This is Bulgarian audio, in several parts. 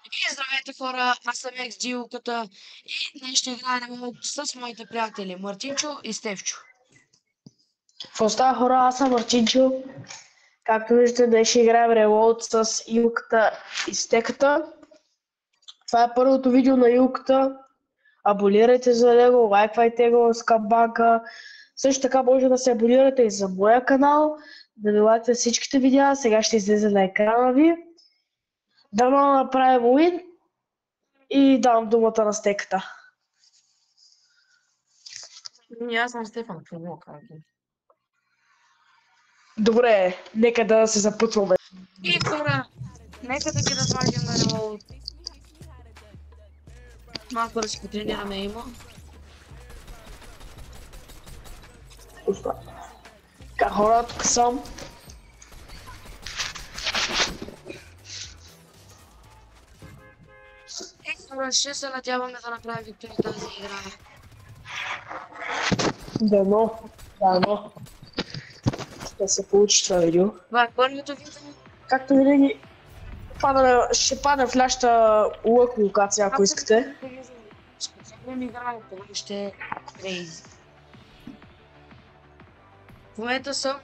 И здравейте хора, аз съм Джилката и днес ще играем с моите приятели Мартинчо и Стевчо. Какво става, хора? Аз съм Мартинчо. Както виждате, днес ще играем Reload с Илката и Стеката. Това е първото видео на Илката. Абонирайте за него, лайквайте го с камбанка. Също така може да се абонирате и за моя канал, да ви лайкате всичките видеа. Сега ще излезе на екрана ви. Дано направим уин и давам думата на Стеката. Аз съм Стефан, какво казвам? Добре, нека да се запътваме. И хора, нека да ги размажем на Reload. Малко да си потренираме има. Така, хора, тук съм. Хора, ще се надяваме да направим виктория тази игра. Дано. Ще се получи това видео. Това е първото видео. Както винаги, ще падне в нашата лък локация, ако искате. Специално игра, това ще е крейзи. В момента съм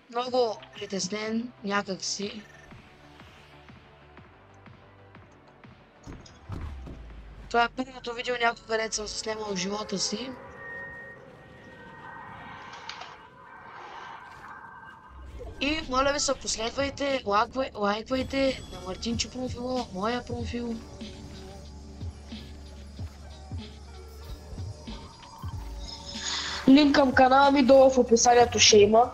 много притеснен някакси. Това е първото видео някога, където съм се снимал в живота си. И моля ви се, последвайте, лайквайте на Мартинчо профила, моя профил. Линк към канала ми долу в описанието ще има.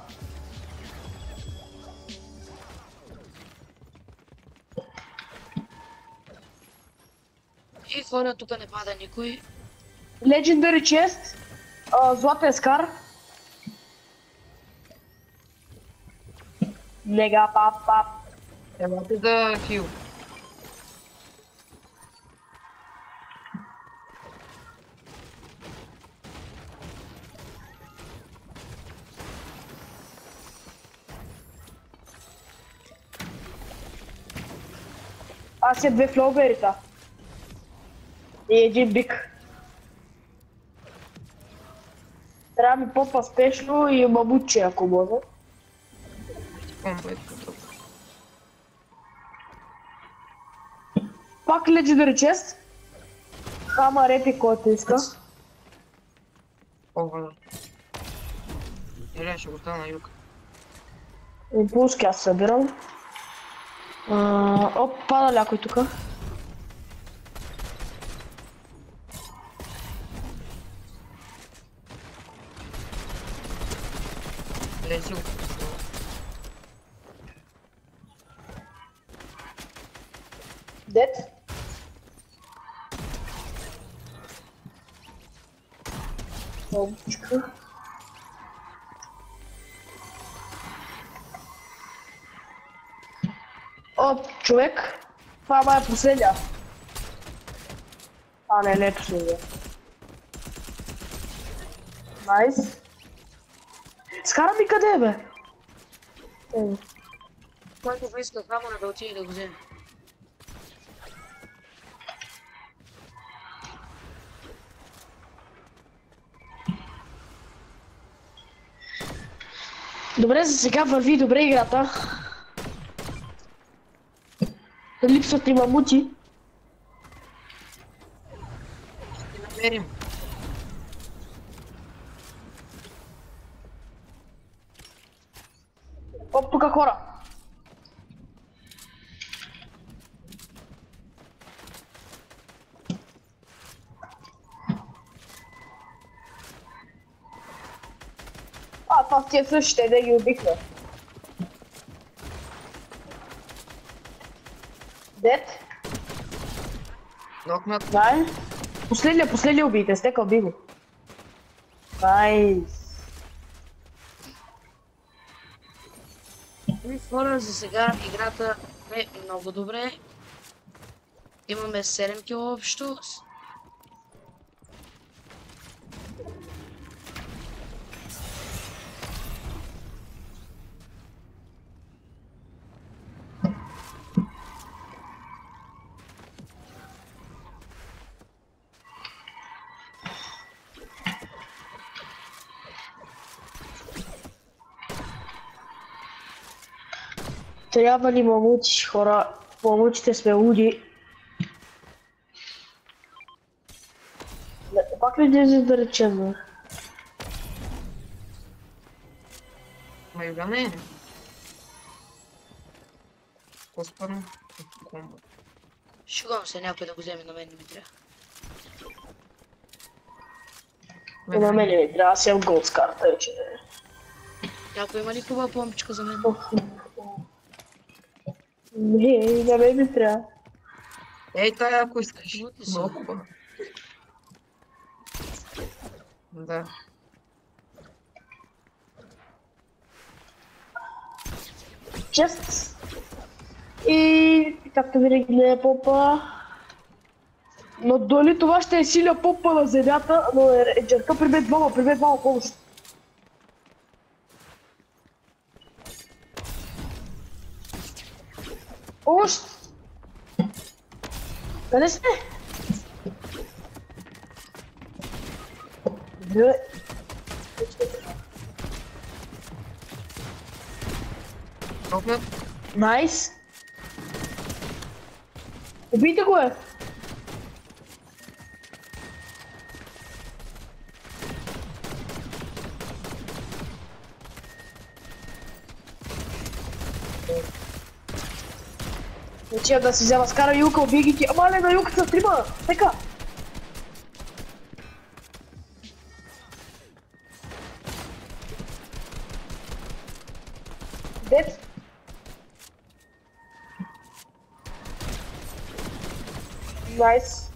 И хора, тук не пада никой. Legendary Chest, златен скар. Нега пап. Елате да хил. Аз е 2 флоуберита. И един бик. Трябва ми попа спешно и мамутче, ако може. Пак Legendary Chest. Хама репи, който иска. Ого. Или ще го стана на юг. Импулски аз събирам. Оп, пада някой тука. Лезил. Дет. Бомбичка. О, човек. Това е последния. Не е последния. Найс. Скара ми къде е, бе? Който го иска камера да отиде да го вземе. Добре, за сега върви добре играта. Липсват ни мамути. Ще намерим. Оп, тука хора. Това тия същите, да ги убихме. Дет. Нокнат. Дай. Последния убийте, Стека, уби го. Найс. И хора, за сега играта е много добре. Имаме 7 кила общо. Трябва ли мамути, хора? Мамутите сме луди. Пак ли да речем, бе? Ма Юля не е. По-спорно. Комбо. Шугам се някой да го вземе, на мен не ми трябва. И на мене ми трябва да си имам голд с карта, че... Някой има ли хубава помпичка за мен? Не, на мен ми трябва. Ей, тая, ако искаш. Живот ли си? Много хубава. Да. Чест. И както винаги не е попа. Но дали това ще е силя попа на земята, но е черта при мен двама помощ. Помощ! Къде сте? Две. Тропнат. Найс. Убийте го е. Вече да си взема скара Юка, убий ги. Ама не, на Юка са трима. Така. Дет. Найс.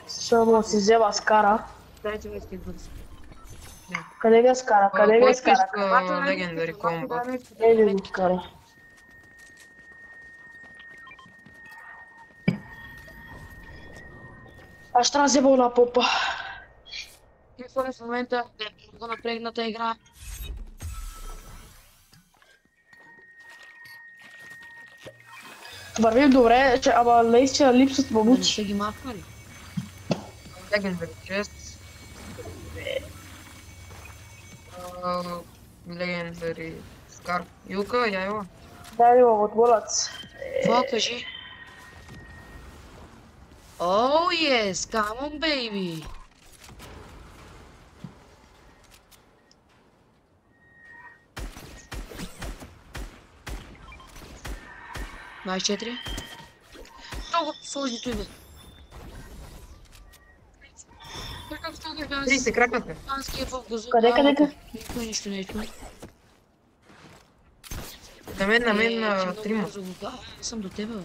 Само си взема скара. Дайте ми скид бързо. Къде ме скара? Къде ме скара? Легендари комбо. Ей да го скара. Аз трябва да взема една попа. Какво е в момента? Е много напрегната игра. Вървим добре, ама наистина липсват Да не мамути. са ги махнали. Легендари чест. Легендари скар. Юка, яйла. Дай ми мамут, молят. Какво кажи? Oh yes, come on baby! Най 4. Много сложни той бе. Как става да Три се кракнаха. Анския в газу. Къде? Никой нищо не е чул. На мен много трима. бързо го бах. Аз съм до тебе бе.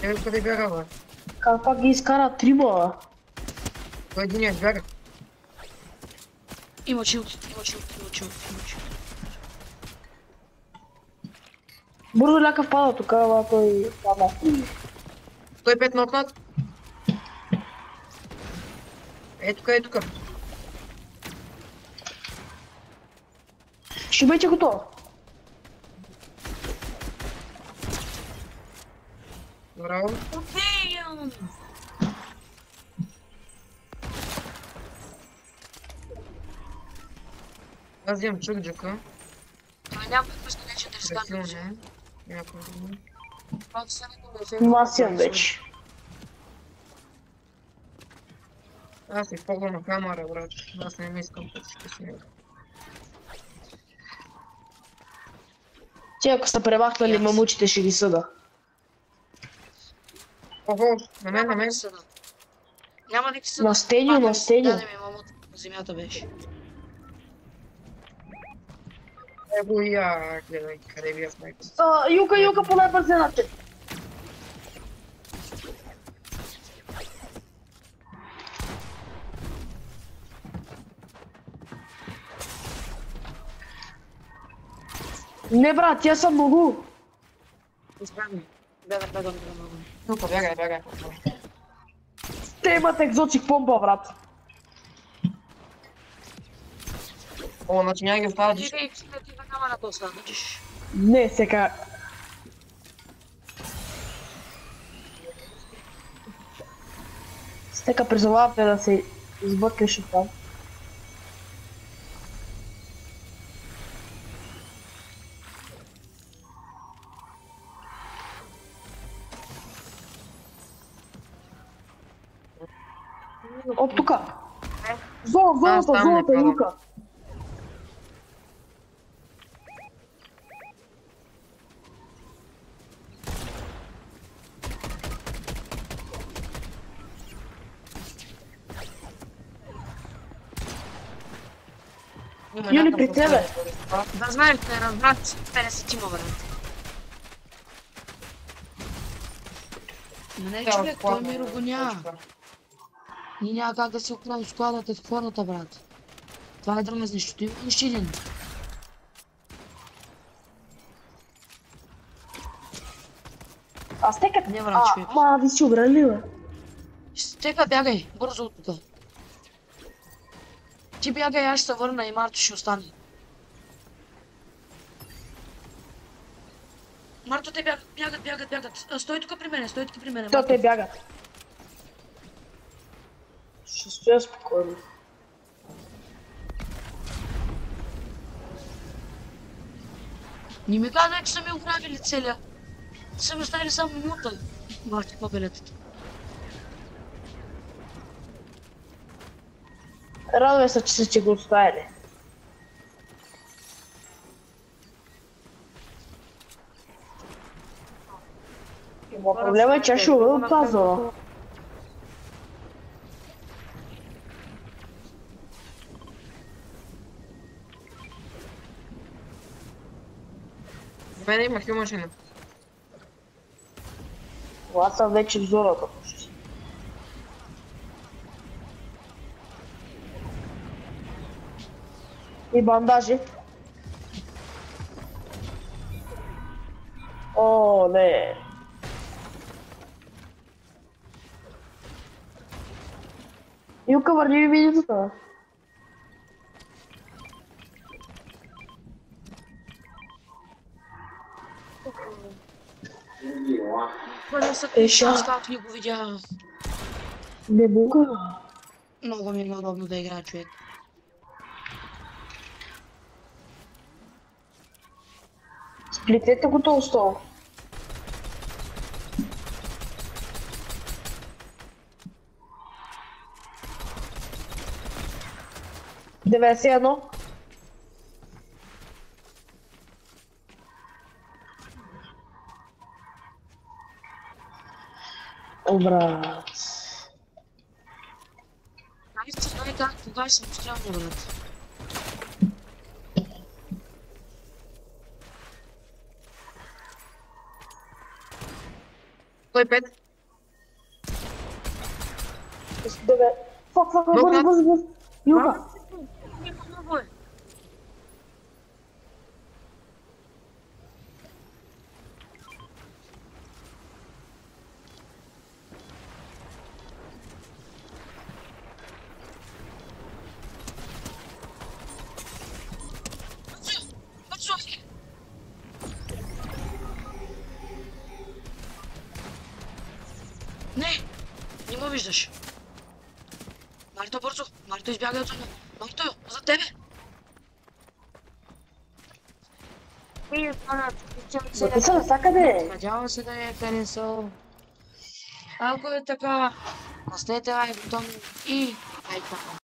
Ева къде бяга, бе? Как пак ги изкара трима? Той единият бяга. Има чилт. Бързо ляка впада тук, ама той пада. 105 нокнат. Е тук. Ще бъдете готов. Браво. Аз вземам чукджука. Някой пъст вече да Красиво изкарваш. не. Някой друг. Аз имам вече. Аз използвам на камера, брат. Аз не ми искам да ще снимам. Те ако сте премахнали мамучите, ще ги съда. Ого, на мен. Няма да ги съда. На стедио. Даде ми мамут на земята беше. Его и я, гледай, къде бия снайпер. Юка по най-бързия начин. Не брат, тя са много. Избрани. Бягам. Тук, бягай. Те имат екзотик помпа, брат. О, значи няма ги остава Ти дишка. ти на камерата останеш. Не, сега. Стека призовавате да се избъркаш от там. От тука. Аз Зоната, там не зоната, падам. Юка. Има Юли, някакъв при тебе. Да знаеш, те разбрах, 50 има, брат. Но не, човек, той ми рогоня. Ние няма как да си оправим складата с хората, брат. Това е дразнището. Има още един. А стекът? Не, брат, човек. Ви си обрали, бе. Стека, бягай, бързо от тука. Ти бягай, аз ще се върна и Марто ще остане. Марто, те бягат. Стой тук при мене, То Марто. те бягат. Ще стоя спокойно. Не ми казвай, че са ми ограбили целия. Са ми оставили само минута. Марто, побелетата. Радвай се, че са ти го оставили. Проблема е, че ще бъда от тази зона. В мене има хил машина. Аз съм вече в зоната почти. И бандажи. О, не. Юка, върни ми видеото. Първо са Еша. както ни го видя. Не мога. Много ми е неудобно да играя, човек. Сплетете го този стол. Девет едно. О, брат. Знае как, кога ще съм стрелня, брат. Кой пет? Девет. Фак, бързо. Юка. Много е. Не го виждаш. Марто, бързо! Марто, избягай от зона! Марто, за тебе! Те са навсякъде. Надявам се да е харесал. Ако е така, оставете лайк бутон и айкона.